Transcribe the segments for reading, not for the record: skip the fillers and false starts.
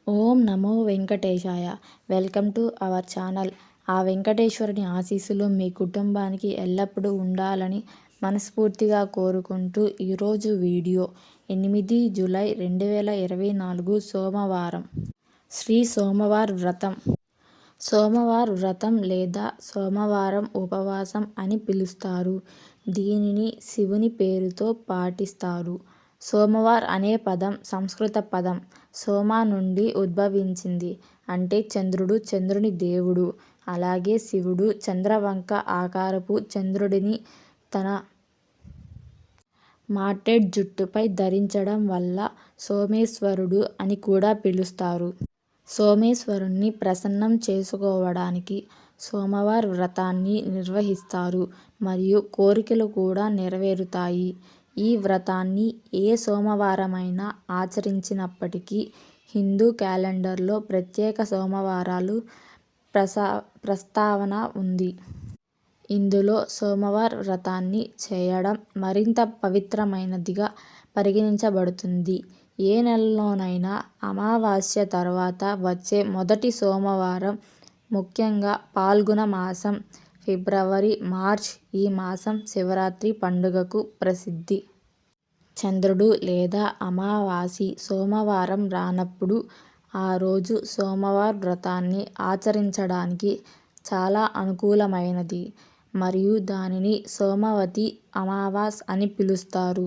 Om Namo Venkatesaya. Welcome to our channel. ఆ వెంకటేశ్వరుని ఆశీస్సులు మీ కుటుంబానికి ఎల్లప్పుడూ ఉండాలని మనస్ఫూర్తిగా కోరుకుంటూ ఈరోజు వీడియో 8 జూలై 2024 సోమవారం. శ్రీ సోమవార వ్రతం. సోమవార వ్రతం లేదా సోమవారం ఉపవాసం అని పిలుస్తారు. దీనిని శివుని పేరుతో పాటిస్తారు. సోమవార్ అనే పదం సంస్కృత పదం సోమ నుండి ఉద్భవించింది. అంటే చంద్రుడు, చంద్రుని దేవుడు. అలాగే శివుడు చంద్రవంక ఆకారపు చంద్రుడిని తన మాటెడ్ జుట్టుపై ధరించడం వల్ల సోమేశ్వరుడు అని కూడా పిలుస్తారు. సోమేశ్వరుణ్ణి ప్రసన్నం చేసుకోవడానికి సోమవార వ్రతాన్ని నిర్వహిస్తారు మరియు కోరికలు కూడా నెరవేరుతాయి. ఈ వ్రతాన్ని ఏ సోమవారమైనా ఆచరించినప్పటికీ హిందూ క్యాలెండర్లో ప్రత్యేక సోమవారాలు ప్రస్తావన ఉంది. ఇందులో సోమవార వ్రతాన్ని చేయడం మరింత పవిత్రమైనదిగా పరిగణించబడుతుంది. ఏ నెలలోనైనా అమావాస్య తర్వాత వచ్చే మొదటి సోమవారం, ముఖ్యంగా ఫాల్గుణ మాసం, ఫిబ్రవరి, మార్చ్ ఈ మాసం శివరాత్రి పండుగకు ప్రసిద్ధి. చంద్రుడు లేదా అమావాసి సోమవారం రానప్పుడు ఆ రోజు సోమవార వ్రతాన్ని ఆచరించడానికి చాలా అనుకూలమైనది మరియు దానిని సోమవతి అమావాస్ అని పిలుస్తారు.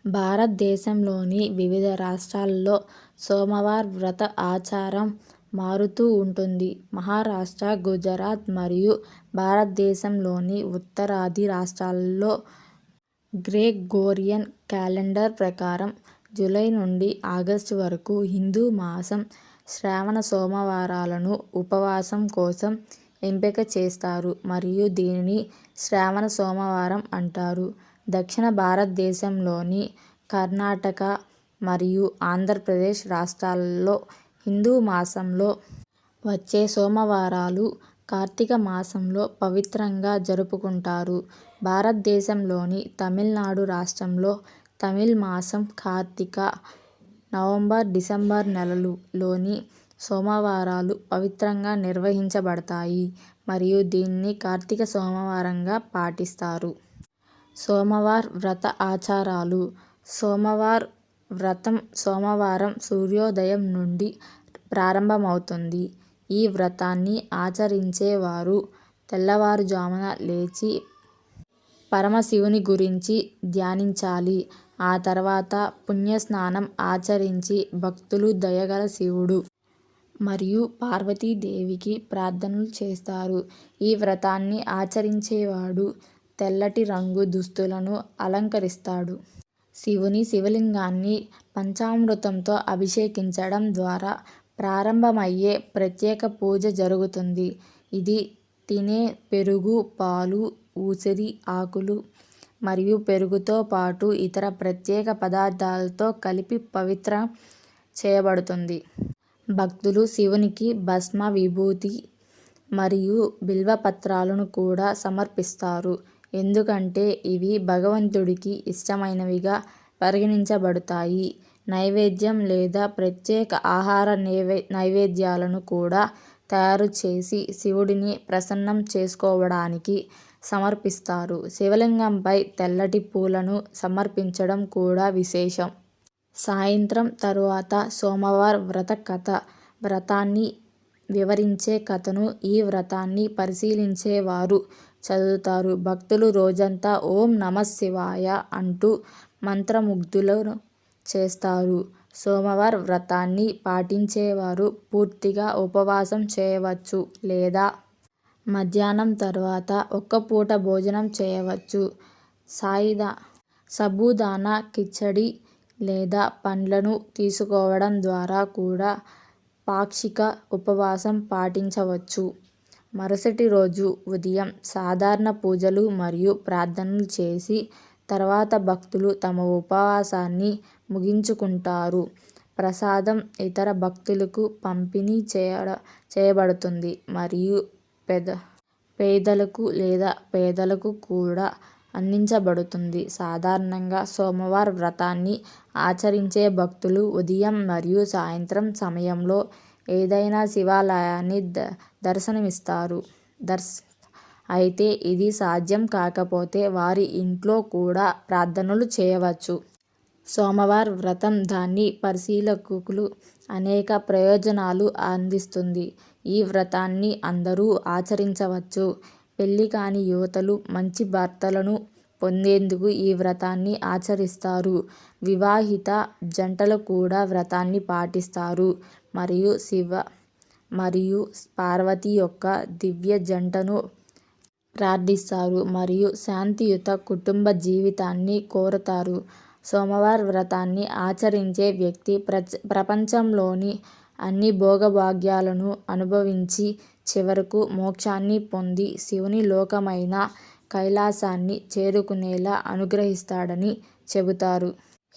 భారతదేశంలోని వివిధ రాష్ట్రాల్లో సోమవార వ్రత ఆచారం మారుతూ ఉంటుంది. మహారాష్ట్ర, గుజరాత్ మరియు భారతదేశంలోని ఉత్తరాది రాష్ట్రాల్లో గ్రెగోరియన్ క్యాలెండర్ ప్రకారం జూలై నుండి ఆగస్టు వరకు హిందూ మాసం శ్రావణ సోమవారాలను ఉపవాసం కోసం ఎంపిక చేస్తారు మరియు దీనిని శ్రావణ సోమవారం అంటారు. దక్షిణ భారతదేశంలోని కర్ణాటక మరియు ఆంధ్రప్రదేశ్ రాష్ట్రాల్లో హిందూ మాసంలో వచ్చే సోమవారాలు కార్తీక మాసంలో పవిత్రంగా జరుపుకుంటారు. భారతదేశంలోని తమిళనాడు రాష్ట్రంలో తమిళ్ మాసం కార్తీక, నవంబర్, డిసెంబర్ నెలలులోని సోమవారాలు పవిత్రంగా నిర్వహించబడతాయి మరియు దీనిని కార్తీక సోమవారంగా పాటిస్తారు. సోమవార వ్రత ఆచారాలు. సోమవార వ్రతం సోమవారం సూర్యోదయం నుండి ప్రారంభమవుతుంది. ఈ వ్రతాన్ని ఆచరించే వారు తెల్లవారుజామున లేచి పరమశివుని గురించి ధ్యానించాలి. ఆ తర్వాత పుణ్యస్నానం ఆచరించి భక్తులు దయగల శివుడు మరియు పార్వతీదేవికి ప్రార్థనలు చేస్తారు. ఈ వ్రతాన్ని ఆచరించేవాడు తెల్లటి రంగు దుస్తులను అలంకరిస్తాడు. శివుని శివలింగాన్ని పంచామృతంతో అభిషేకించడం ద్వారా ప్రారంభమయ్యే ప్రత్యేక పూజ జరుగుతుంది. ఇది తినే పెరుగు, పాలు, ఉసిరి ఆకులు మరియు పెరుగుతో పాటు ఇతర ప్రత్యేక పదార్థాలతో కలిపి పవిత్రం చేయబడుతుంది. భక్తులు శివునికి భస్మ, విభూతి మరియు బిల్వపత్రాలను కూడా సమర్పిస్తారు. ఎందుకంటే ఇవి భగవంతుడికి ఇష్టమైనవిగా పరిగణించబడతాయి. నైవేద్యం లేదా ప్రత్యేక ఆహార నైవేద్యాలను కూడా తయారు చేసి శివుడిని ప్రసన్నం చేసుకోవడానికి సమర్పిస్తారు. శివలింగంపై తెల్లటి పూలను సమర్పించడం కూడా విశేషం. సాయంత్రం తరువాత సోమవార వ్రత కథ. వ్రతాన్ని వివరించే కథను ఈ వ్రతాన్ని పరిశీలించే వారు చదువుతారు. భక్తులు రోజంతా ఓం నమఃశివాయ అంటూ మంత్రముగ్ధులను చేస్తారు. సోమవార వ్రతాన్ని పాటించేవారు పూర్తిగా ఉపవాసం చేయవచ్చు లేదా మధ్యాహ్నం తర్వాత ఒక్క పూట భోజనం చేయవచ్చు. సాబుదానా కిచడి లేదా పండ్లను తీసుకోవడం ద్వారా కూడా పాక్షిక ఉపవాసం పాటించవచ్చు. మరుసటి రోజు ఉదయం సాధారణ పూజలు మరియు ప్రార్థనలు చేసి తర్వాత భక్తులు తమ ఉపవాసాన్ని ముగించుకుంటారు. ప్రసాదం ఇతర భక్తులకు పంపిణీ చేయబడుతుంది మరియు పేదలకు లేదా పేదలకు కూడా అందించబడుతుంది. సాధారణంగా సోమవార వ్రతాన్ని ఆచరించే భక్తులు ఉదయం మరియు సాయంత్రం సమయంలో ఏదైనా శివాలయాన్ని దర్శిస్తారు. అయితే ఇది సాధ్యం కాకపోతే వారి ఇంట్లో కూడా ప్రార్థనలు చేయవచ్చు. సోమవార వ్రతం దాని పరిశీలకులకు అనేక ప్రయోజనాలు అందిస్తుంది. ఈ వ్రతాన్ని అందరూ ఆచరించవచ్చు. పెళ్లి కాని యువతులు మంచి భర్తలను పొందేందుకు ఈ వ్రతాన్ని ఆచరిస్తారు. వివాహిత జంటలు కూడా వ్రతాన్ని పాటిస్తారు మరియు శివ మరియు పార్వతి యొక్క దివ్య జంటను ప్రార్థిస్తారు మరియు శాంతియుత కుటుంబ జీవితాన్ని కోరుతారు. సోమవార వ్రతాన్ని ఆచరించే వ్యక్తి ప్రపంచంలోని అన్ని భోగభాగ్యాలను అనుభవించి చివరకు మోక్షాన్ని పొంది శివుని లోకమైన కైలాసాన్ని చేరుకునేలా అనుగ్రహిస్తాడని చెబుతారు.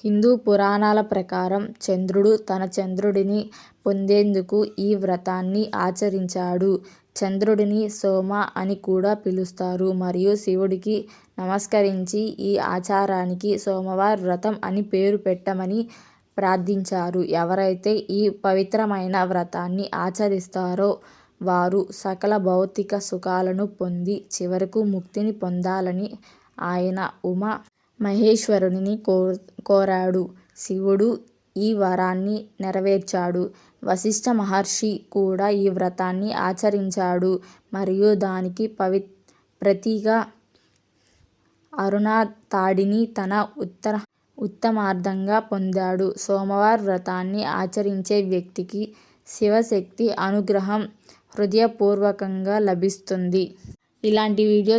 హిందూ పురాణాల ప్రకారం చంద్రుడు తన చంద్రుడిని పొందేందుకు ఈ వ్రతాన్ని ఆచరించాడు. చంద్రుడిని సోమ అని కూడా పిలుస్తారు మరియు శివుడికి నమస్కరించి ఈ ఆచారానికి సోమవార వ్రతం అని పేరు పెట్టమని ప్రార్థించారు. ఎవరైతే ఈ పవిత్రమైన వ్రతాన్ని ఆచరిస్తారో వారు సకల భౌతిక సుఖాలను పొంది చివరకు ముక్తిని పొందాలని ఆయన ఉమా మహేశ్వరుని కోరాడు. శివుడు ఈ వరాన్ని నెరవేర్చాడు. వశిష్ఠ మహర్షి కూడా ఈ వ్రతాన్ని ఆచరించాడు మరియు దానికి ప్రతిగా అరుణ తాడిని తన ఉత్తమార్ధంగా పొందాడు. సోమవార వ్రతాన్ని ఆచరించే వ్యక్తికి శివశక్తి అనుగ్రహం హృదయపూర్వకంగా లభిస్తుంది. ఇలాంటి వీడియోస్